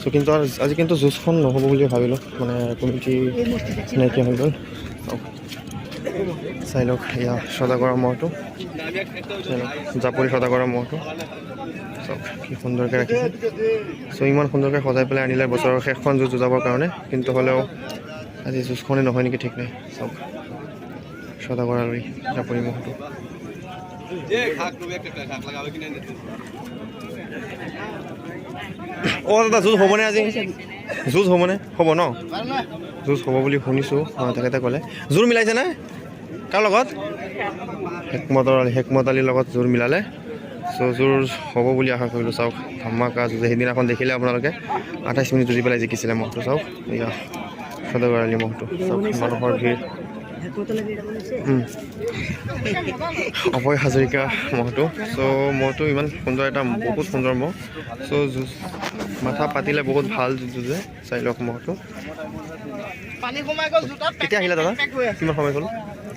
চ' কিন্তু আজি কিন্তু যুঁজখন নহ'ব বুলি ভাবিলোঁ, মানে কমিটি নাইকিয়া হৈ গ'ল। চাই লওক, এয়া সদাগৰৰ মহটো, জাপৰি সদাগৰৰ মহটো চব কি সুন্দৰকৈ ৰাখিছে। চ' ইমান সুন্দৰকৈ সজাই পেলাই আনিলে বছৰৰ শেষখন যুঁজ যুঁজাবৰ কাৰণে, কিন্তু হ'লেও আজি যুঁজখনেই নহয় নেকি ঠিক নাই। চাওক সদাগৰ আৰু জাপৰি মহটো। অঁ দাদা যুঁজ হ'বনে আজি? যুঁজ হ'বনে? হ'ব ন? যুঁজ হ'ব বুলি শুনিছোঁ, তেখেতে ক'লে। জোৰ মিলাইছেনে? কাৰ লগত? হেকমত আলীৰ লগত জোৰ মিলালে। চ' জোৰ হ'ব বুলি আশা কৰিলোঁ। চাওক ধামাকা যুঁজ, সেইদিনাখন দেখিলে আপোনালোকে 28 মিনিট যুঁজি পেলাই জিকিছিলে মহটো। চাওক এয়া সদাগৰ আলী মহটো, চাওক মানুহৰ ভিৰ। অভয় হাজৰিকা মহটো। চ' মহটো ইমান সুন্দৰ এটা, বহুত সুন্দৰ মহ। চ' যুঁজ মাথা পাতিলে বহুত ভাল যুঁজে। চাই লওক মহটো। কেতিয়া আহিলে দাদা? কিমান সময় হ'ল?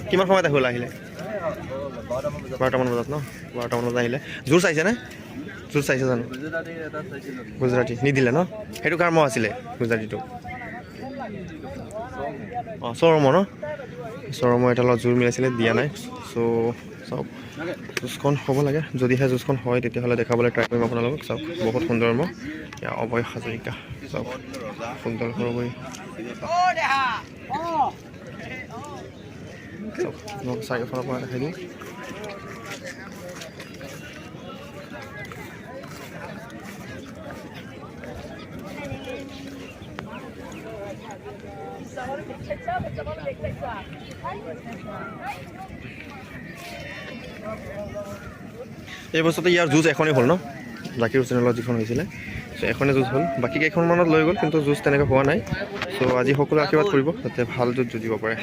কিমান সময়ত হ'ল আহিলে? 12টামান বজাত ন? 12টামান বজাত আহিলে। জোৰ চাইছেনে? জোৰ চাইছে জানো? গুজৰাটী নিদিলে ন? সেইটো কাৰ মহ আছিলে গুজৰাটীটো? অঁ চৰমৰ ন? চৰমৰ এটাৰ লগত জোৰ মিলাইছিলে, দিয়া নাই। চ' চাওক যুঁজখন হ'ব লাগে, যদিহে যুঁজখন হয় তেতিয়াহ'লে দেখাবলৈ ট্ৰাই কৰিম আপোনালোকক। চাওক বহুত সুন্দৰ মহ, এয়া অভয় হাজৰিকা। চাওক সুন্দৰ সৰবৰী। চাওক আপোনাক চাৰিওফালৰ পৰা দেখাই দিওঁ। এই বছৰতে ইয়াৰ যুঁজ এখনেই হ'ল ন? জাকিৰ হুছেইনৰ লগত যিখন হৈছিলে, চ' এখনে যুঁজ হ'ল। বাকী কেইখনমানত লৈ গ'ল, কিন্তু যুঁজ তেনেকৈ হোৱা নাই। চ' আজি সকলোৱে আশীৰ্বাদ কৰিব যাতে ভাল যুঁজ যুঁজিব পাৰে।